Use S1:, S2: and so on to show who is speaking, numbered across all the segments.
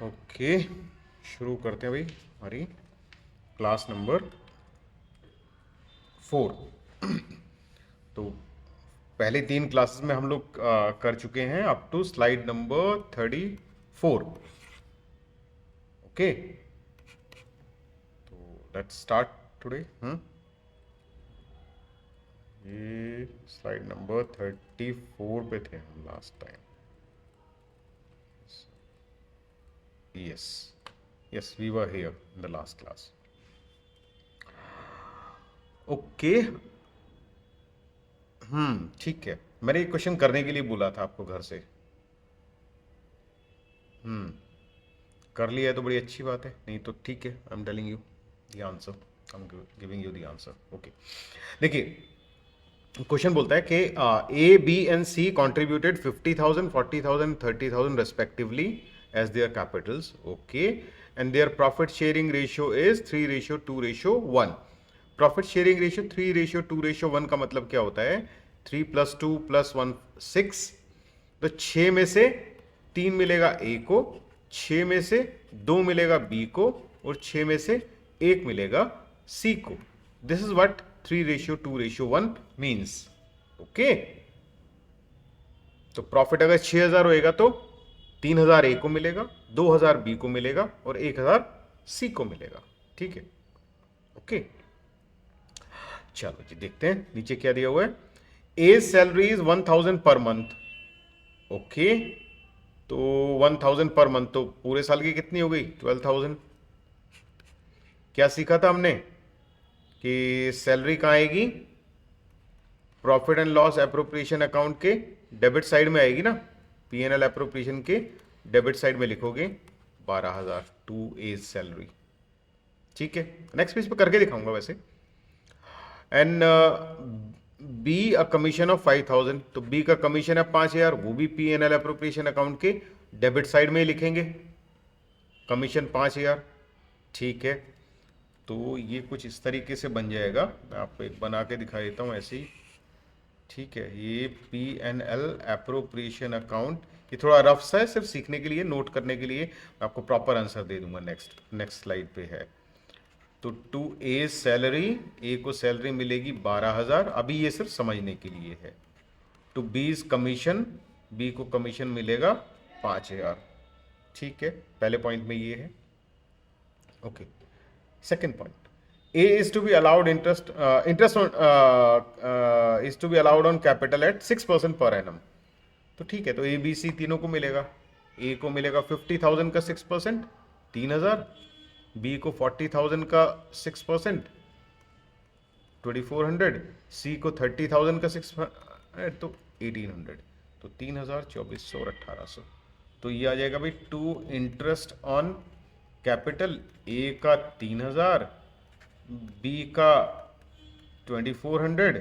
S1: Okay, शुरू करते हैं भाई हमारी क्लास नंबर 4। तो पहले 3 क्लासेस में हम लोग कर चुके हैं up to slide number 34। Okay, तो लेट्स स्टार्ट टुडे। ये स्लाइड नंबर 34 पे थे हम last time. Yes, yes, we were here in the last class. Okay, ठीक है। मैंने एक क्वेश्चन करने के लिए बोला था आपको घर से। कर लिया है तो बड़ी अच्छी बात है, नहीं तो ठीक है। I am telling you the answer, I am giving you the answer. Okay, देखिए क्वेश्चन बोलता है कि A B and C contributed 50,000, 40,000, 30,000 respectively as their capitals. Okay, and their profit sharing ratio is 3:2:1। Profit sharing ratio 3:2:1 का मतलब क्या होता है? 3 + 2 + 1 6। तो 6 में से 3 मिलेगा ए को, 6 में से 2 मिलेगा बी को, और 6 में से 1 मिलेगा सी को। This is what 3:2:1 means. Okay, तो प्रॉफिट अगर 6,000 होएगा तो 3,000 ए को मिलेगा, 2,000 बी को मिलेगा और 1,000 सी को मिलेगा। ठीक है, ओके। चलो जी देखते हैं नीचे क्या दिया हुआ है। ए salary is 1,000 per month. Okay, तो 1,000 पर मंथ, तो पूरे साल की कितनी हो गई? 12,000। क्या सीखा था हमने कि सैलरी कहाँ आएगी? Profit and loss appropriation account के डेबिट साइड में आएगी ना। पीएनएल एप्रोप्रिएशन के डेबिट साइड में लिखोगे 12,000 टू ए सैलरी। ठीक है, नेक्स्ट पेज पे करके दिखाऊंगा वैसे। And be a commission of 5,000, तो बी का कमीशन है 5,000, वो भी पीएनएल एप्रोप्रिएशन अकाउंट के डेबिट साइड में ही लिखेंगे, कमीशन 5,000। ठीक है, तो ये कुछ इस तरीके से बन जाएगा। मैं आपको एक बना के दिखा देता हूँ ऐसे ही। ठीक है, ये P N L appropriation account, ये थोड़ा रफ सा है, सिर्फ सीखने के लिए, नोट करने के लिए। आपको प्रॉपर आंसर दे दूंगा नेक्स्ट स्लाइड पे है। तो टू ए सैलरी, ए को सैलरी मिलेगी 12,000, अभी ये सिर्फ समझने के लिए है। टू बी कमीशन, बी को कमीशन मिलेगा 5,000। ठीक है, पहले पॉइंट में ये है। Okay, second point, A is to be allowed interest on is to be allowed on capital at 6% per annum। तो ठीक है, तो ए बी सी तीनों को मिलेगा। ए को मिलेगा 50,000 का 6%, 3,000। बी को 40,000 का 6%, 2,400। सी को 30,000 का 6%, तो 1,800। तो 3,000, 2,400 और 1,800। तो ये आ जाएगा भाई टू इंटरेस्ट ऑन कैपिटल, ए का 3,000, बी का 2,400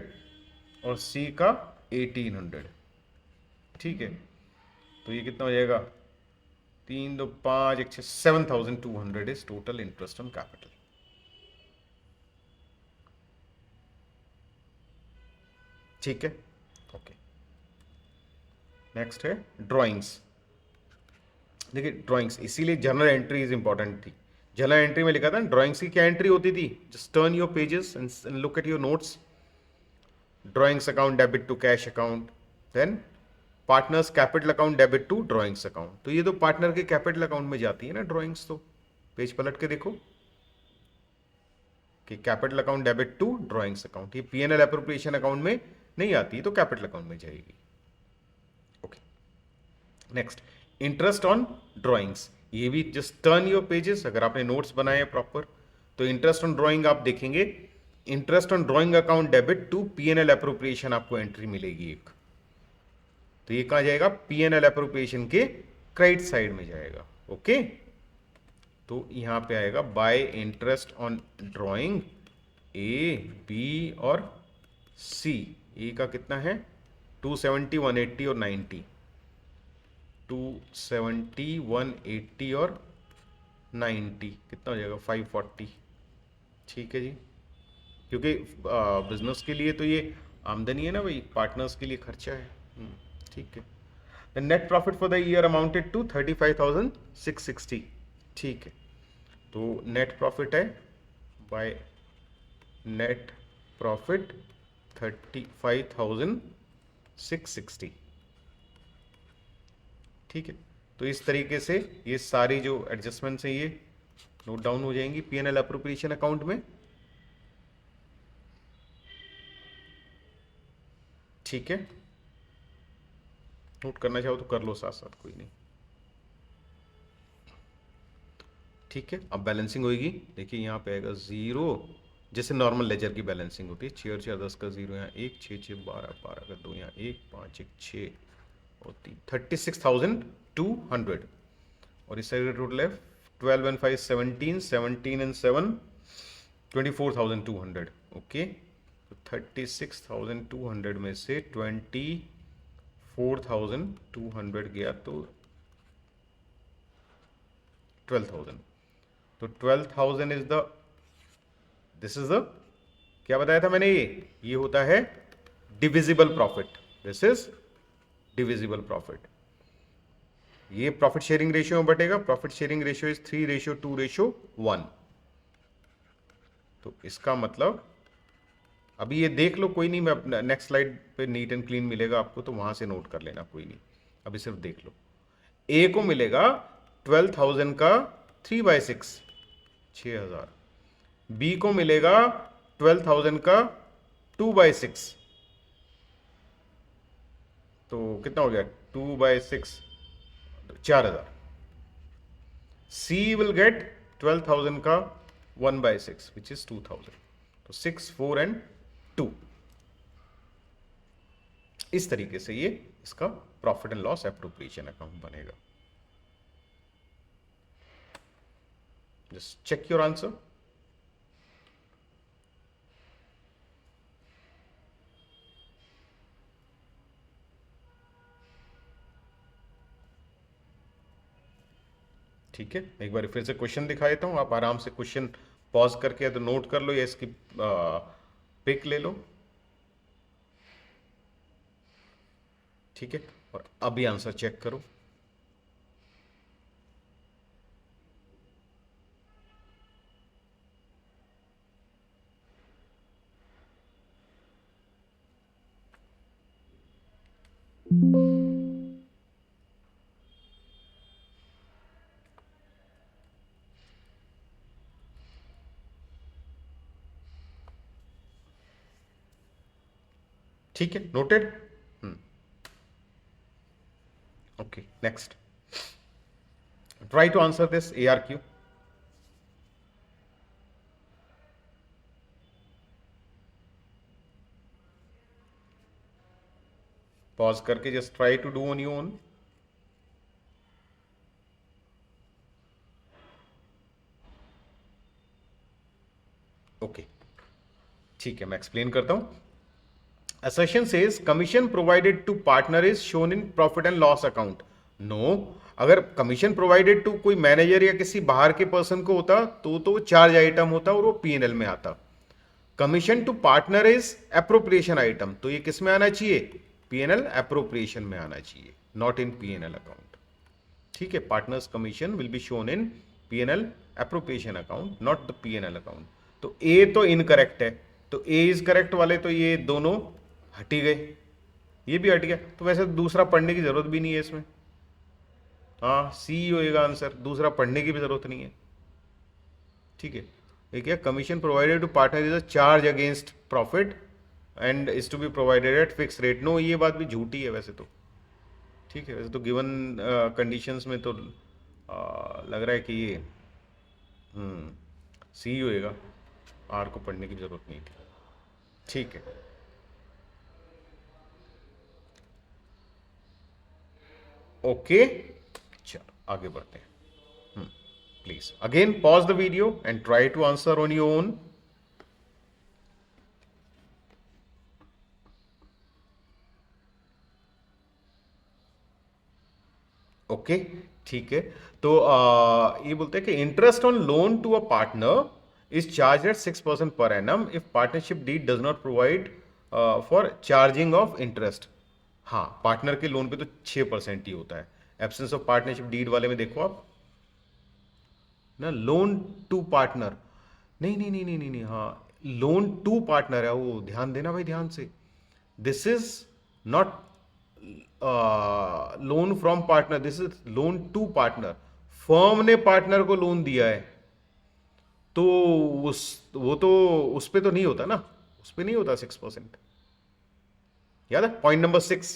S1: और सी का 1,800। ठीक है, तो ये कितना हो जाएगा? 3 2 5 1 6 7,200 is total interest on capital. ठीक है, ओके। नेक्स्ट है ड्राइंग्स। देखिए ड्राइंग्स, इसीलिए जर्नल एंट्री इज इंपॉर्टेंट थी। जर्नल एंट्री में लिखा था ड्राइंग्स की क्या एंट्री होती थी? Just turn your pages and look at your notes. Drawings account debit to cash account, then partners capital account debit to drawings account. तो ये तो पार्टनर के कैपिटल अकाउंट में जाती है ना ड्राइंग्स। तो पेज पलट के देखो कि capital account debit to drawings account, ये पीएनएल एप्रोप्रिएशन अकाउंट में नहीं आती है, तो कैपिटल अकाउंट में जाएगी। Okay, next interest on drawings, ये भी जस्ट टर्न योर पेजेस। अगर आपने नोट्स बनाए हैं प्रॉपर, तो इंटरेस्ट ऑन ड्राइंग आप देखेंगे, interest on drawing account debit to PNL appropriation आपको एंट्री मिलेगी एक। तो ये कहां जाएगा? पीएनएल एप्रोप्रिएशन के क्रेडिट साइड में जाएगा। ओके, तो यहां पे आएगा by interest on drawing A, B और सी। ए का कितना है? 270, 180 और 90। 270, 180 और 90 कितना हो जाएगा? 540। ठीक है जी, क्योंकि बिजनेस के लिए तो ये आमदनी है ना भाई, पार्टनर्स के लिए खर्चा है। ठीक है, the net profit for the year amounted to 35,660। ठीक है, तो नेट प्रॉफिट है बाय नेट प्रॉफिट 35,660। ठीक है, तो इस तरीके से ये सारी जो एडजस्टमेंट्स हैं ये नोट डाउन हो जाएंगी पीएनएल अप्रोप्रिएशन अकाउंट में। ठीक है, नोट करना चाहो तो कर लो साथ साथ, कोई नहीं। ठीक है, अब बैलेंसिंग होगी। देखिए यहाँ पे आएगा 0, जैसे नॉर्मल लेजर की बैलेंसिंग होती है। 6 और 4 10 का 0, यहाँ 1 6 6 12 12 का 2, यहाँ 1 5 1 6 और 3 36,200। और इस साइड टोटल है 12 and 5 17, 17 and 7 24,200। ओके, तो 36,200 में से 24,200 गया तो 12,000। तो 12,000 is the, this is the, क्या बताया था मैंने, ये होता है divisible profit. This is divisible profit. ये प्रॉफिट शेयरिंग रेशियो में बटेगा। Profit sharing ratio is 3:2:1। तो इसका मतलब अभी ये देख लो, कोई नहीं, मैं नेक्स्ट स्लाइड पे नीट एंड क्लीन मिलेगा आपको, तो वहां से नोट कर लेना, कोई नहीं, अभी सिर्फ देख लो। ए को मिलेगा 12,000 का 3/6 6,000। बी को मिलेगा 12,000 का 2/6, तो कितना हो गया 2/6 4,000। सी विल गेट 12,000 का 1/6 विच इज 2,000। तो 6 4 and 2। इस तरीके से ये इसका profit and loss appropriation account बनेगा। Just check your answer. ठीक है, एक बार फिर से क्वेश्चन दिखा देता हूं, आप आराम से क्वेश्चन पॉज करके या तो नोट कर लो या इसकी पिक ले लो। ठीक है, और अभी आंसर चेक करो। ठीक है, noted. Okay, next try to answer this ARQ। Pause करके just try to do on your own. Okay, ठीक है, मैं एक्सप्लेन करता हूं। Assertion says commission provided to partner is shown in profit and loss account. No, अगर commission provided to कोई manager या किसी बाहर के पर्सन को होता तो चार्ज आइटम होता और वो पीएनएल में आता। Commission to partner is appropriation item, तो ये किस में आना चाहिए, पीएनएल एप्रोप्रिएशन में आना चाहिए, नॉट इन पीएनएल अकाउंट। ठीक है, partners commission will be shown in PNL appropriation account, not the PNL account. तो ए तो इनकरेक्ट है, तो ए इज करेक्ट वाले तो ये दोनों हट ही गए, ये भी हट गया। तो वैसे दूसरा पढ़ने की जरूरत भी नहीं है इसमें। हाँ, सी होएगा आंसर, दूसरा पढ़ने की भी जरूरत नहीं है। ठीक है, ये क्या, commission provided to partner is a charge against profit and is to be provided at fix rate. No, ये बात भी झूठी है वैसे तो। ठीक है, वैसे तो गिवन कंडीशंस में तो लग रहा है कि ये सी होएगा, आर को पढ़ने की जरूरत नहीं थी। ठीक है, ओके, चलो आगे बढ़ते हैं। Please again pause the video and try to answer on your own. Okay, ठीक है, तो ये बोलते हैं कि interest on loan to a partner is charge at 6% per annum if partnership deed does not provide for charging of interest. हाँ, partner के loan पे तो 6% ही होता है। एब्सेंस ऑफ पार्टनरशिप डीड वाले में देखो आप ना, लोन टू पार्टनर, नहीं नहीं नहीं नहीं नहीं नहीं, हाँ लोन टू पार्टनर है वो, ध्यान देना भाई ध्यान से। This is not loan from partner, this is loan to partner. Firm ने पार्टनर को लोन दिया है तो उस वो तो उस पे तो नहीं होता ना, उस पे नहीं होता 6%। याद है पॉइंट नंबर 6,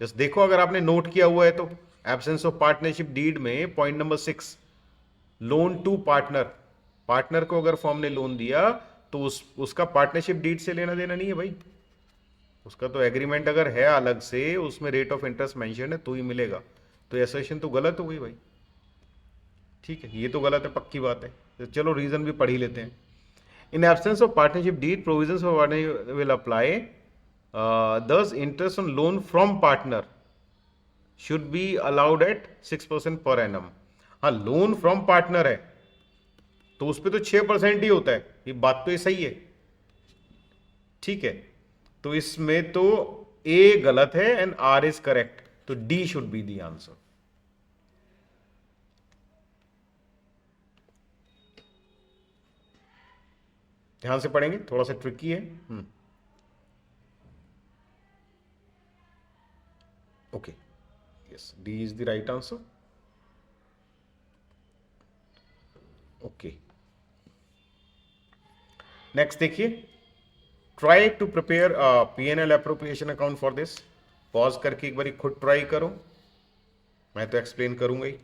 S1: जस्ट देखो अगर आपने नोट किया हुआ है तो, एब्सेंस ऑफ पार्टनरशिप डीड में point number 6, loan to partner. Partner को अगर फर्म ने लोन दिया तो उसका पार्टनरशिप डीड से लेना देना नहीं है भाई, उसका तो एग्रीमेंट अगर है अलग से, उसमें रेट ऑफ इंटरेस्ट मेंशन है तो ही मिलेगा। तो एसेशन तो गलत हो गई भाई, ठीक है, ये तो गलत है, पक्की बात है। तो चलो रीजन भी पढ़ ही लेते हैं। In absence of partnership deed provisions of will apply, this interest on loan from partner should be allowed at 6% per annum. हाँ, लोन फ्रॉम पार्टनर है तो उस पर तो 6% ही होता है, ये बात तो ये सही है, ठीक है। तो इसमें तो ए गलत है एंड आर इज करेक्ट, तो D should be the answer. ध्यान से पढ़ेंगे, थोड़ा सा ट्रिकी है। Okay, yes, D is the right answer. Okay, next देखिए, try to prepare P&L appropriation account for this. Pause करके एक बार खुद ट्राई करो, मैं तो एक्सप्लेन करूंगा ही।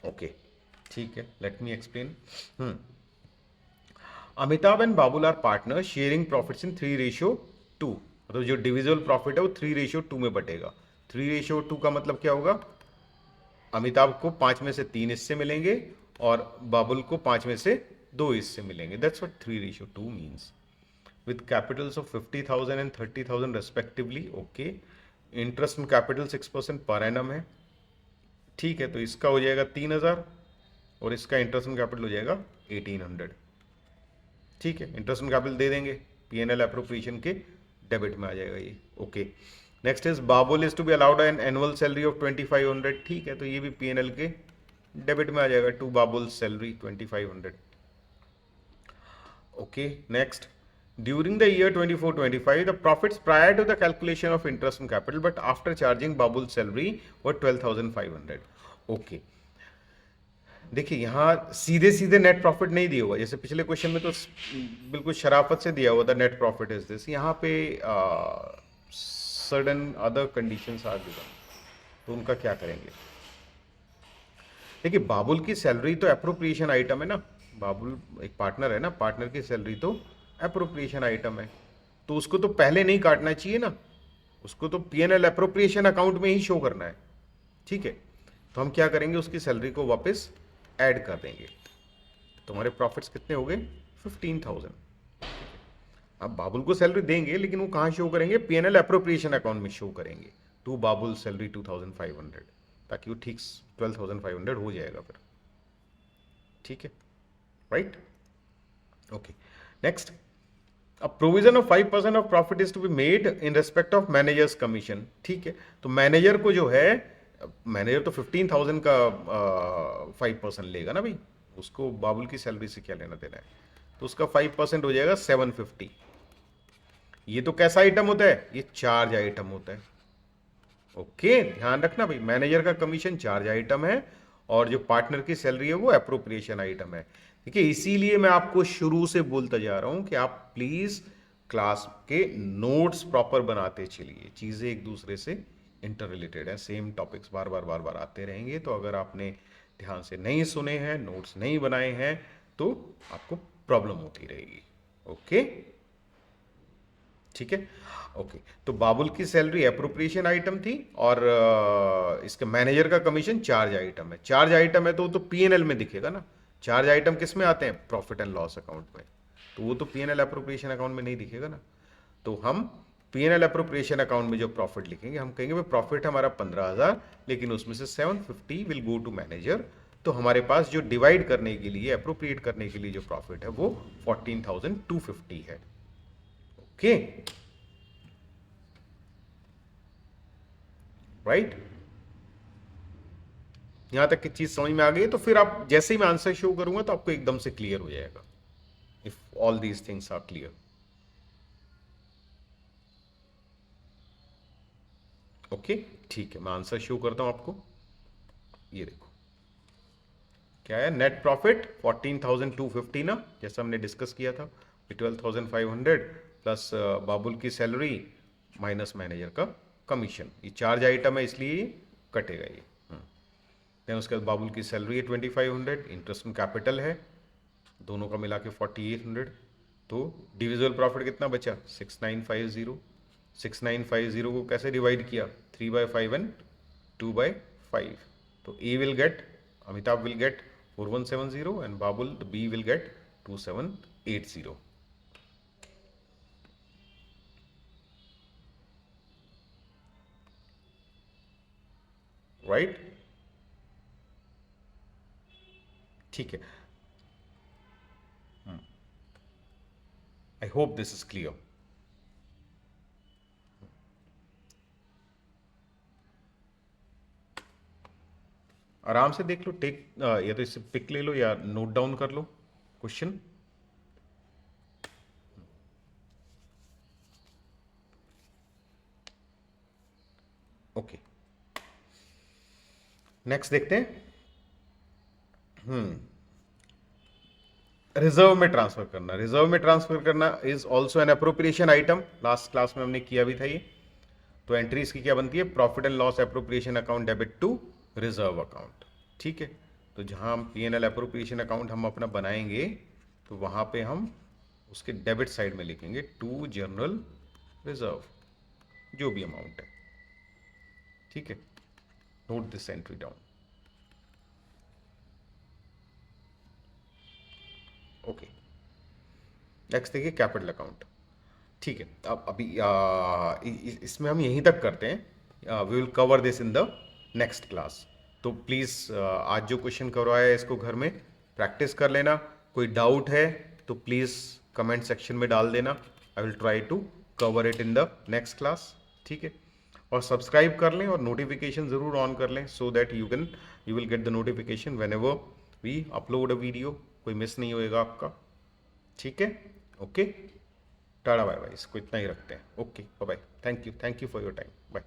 S1: ओके, ठीक है, let me explain. Amitabh and Babul are partner sharing profits in 3:2, मतलब जो डिविजिबल प्रॉफिट है वो 3:2 में बटेगा। 3:2 का मतलब क्या होगा, अमिताभ को 5 में से 3 हिस्से मिलेंगे और बाबुल को 5 में से 2 हिस्से मिलेंगे। That's what 3:2 means, with Capitals of 50,000 and 30,000 respectively. Okay, interest on capital 6% per annum है, ठीक है। तो इसका हो जाएगा 3,000 और इसका इंटरेस्ट ऑन कैपिटल हो जाएगा 1,800, ठीक है। इंटरेस्ट ऑन कैपिटल दे देंगे, P&L अप्रोप्रिएशन के डेबिट में आ जाएगा ये। Okay, next is Babul is to be allowed an annual salary of 2,500, ठीक है। तो ये भी P&L के डेबिट में आ जाएगा, to Babul salary 2,500। Okay, next, during the year 24-25 the profits prior to the calculation of interest on capital but after charging Babul salary were 12,500। Okay, देखिए यहाँ सीधे सीधे नेट प्रॉफिट नहीं दिया हुआ, जैसे पिछले क्वेश्चन में तो बिल्कुल शराफत से दिया हुआ था नेट प्रॉफिट इज दिस। यहाँ पे certain other conditions are given, तो उनका क्या करेंगे। देखिए बाबुल की सैलरी तो अप्रोप्रिएशन आइटम है ना, बाबुल एक पार्टनर है ना, पार्टनर की सैलरी तो अप्रोप्रिएशन आइटम है, तो उसको तो पहले नहीं काटना चाहिए ना, उसको तो P&L अप्रोप्रिएशन अकाउंट में ही शो करना है, ठीक है। तो हम क्या करेंगे, उसकी सैलरी को वापस ऐड कर देंगे। तुम्हारे प्रॉफिट्स कितने हो गए, 15,000। अब बाबुल को सैलरी देंगे लेकिन वो कहाँ शो करेंगे, P&L अप्रोप्रिएशन अकाउंट में शो करेंगे। टू बाबुल सैलरी 2,500, ताकि वो ठीक 12,500 हो जाएगा फिर, ठीक है, right. Okay, next, a provision of 5% of profit is to be made in respect of managers commission, ठीक है। तो मैनेजर को जो है, मैनेजर तो 15,000 का 5% लेगा ना भाई, उसको बाबुल की सैलरी से क्या लेना देना है, तो उसका 5% हो जाएगा 750। ये तो कैसा आइटम होता है, ये चार्ज आइटम होता है। ओके, ध्यान रखना भाई, मैनेजर का कमीशन चार्ज आइटम है और जो पार्टनर की सैलरी है वो अप्रोप्रिएशन आइटम है। देखिए इसीलिए मैं आपको शुरू से बोलता जा रहा हूं कि आप प्लीज क्लास के नोट्स प्रॉपर बनाते चलिए, चीजें एक दूसरे से इंटर रिलेटेड है, सेम टॉपिक्स बार बार बार बार आते रहेंगे। तो अगर आपने ध्यान से नहीं सुने हैं, नोट्स नहीं बनाए हैं, तो आपको प्रॉब्लम होती रहेगी। ओके, ठीक है। ओके, तो बाबुल की सैलरी अप्रोप्रिएशन आइटम थी और इसके मैनेजर का कमीशन चार्ज आइटम है। चार्ज आइटम है तो वो तो P&L में दिखेगा ना, चार्ज आइटम किस में आते हैं, प्रॉफिट एंड लॉस अकाउंट में, तो वो तो P&L अप्रोप्रिएशन अकाउंट में नहीं दिखेगा ना। तो हम P&L अप्रोप्रिएशन अकाउंट में जो प्रॉफिट लिखेंगे, हम कहेंगे भाई प्रॉफिट हमारा 15,000, लेकिन उसमें से 750 विल गो टू मैनेजर, तो हमारे पास जो डिवाइड करने के लिए, अप्रोप्रिएट करने के लिए जो प्रॉफिट है वो 14,250 है। Okay, right. यहां तक की चीज समझ में आ गई, तो फिर आप जैसे ही मैं आंसर शो करूंगा तो आपको एकदम से क्लियर हो जाएगा, if all these things are clear. Okay, ठीक है, मैं आंसर शो करता हूं आपको। ये देखो क्या है, नेट प्रॉफिट 14,250 ना, जैसा हमने डिस्कस किया था, 12,500 प्लस बाबुल की सैलरी माइनस मैनेजर का कमीशन। ये चार्ज आइटम है इसलिए कटेगा ये। देन उसके बाद बाबुल की सैलरी है 2,500, इंटरेस्ट ऑन कैपिटल है, दोनों का मिला के 4,800। तो डिविजिबल प्रॉफिट कितना बचा, 6,950। 6,950 को कैसे डिवाइड किया, 3/5 एंड 2/5। तो A will get, Amitabh will get 4170 and Babul the B will get 2780। Right, ठीक है। I hope this is clear. आराम से देख लो, टेक या तो इससे पिक ले लो या नोट डाउन कर लो क्वेश्चन। ओके, नेक्स्ट देखते हैं। रिजर्व में ट्रांसफर करना, रिजर्व में ट्रांसफर करना is also an appropriation item, last class में हमने किया भी था ये। तो एंट्री इसकी क्या बनती है, profit and loss appropriation account debit to reserve account. ठीक है, तो जहां हम P N L appropriation account हम अपना बनाएंगे तो वहां पे हम उसके डेबिट साइड में लिखेंगे टू जनरल रिजर्व, जो भी अमाउंट है। ठीक है, note this entry down. Okay, next देखिए कैपिटल अकाउंट। ठीक है, अब अभी इसमें हम यहीं तक करते हैं, we will cover this in the next class. तो प्लीज़ आज जो क्वेश्चन करवाया है इसको घर में प्रैक्टिस कर लेना। कोई डाउट है तो प्लीज़ कमेंट सेक्शन में डाल देना, I will try to cover it in the next class. ठीक है, और सब्सक्राइब कर लें और नोटिफिकेशन ज़रूर ऑन कर लें, so that you will get the notification whenever we upload a video, कोई मिस नहीं होएगा आपका। ठीक है, ओके, टाटा बाय बाय, इसको इतना ही रखते हैं। Okay, bye bye, thank you for your time, bye.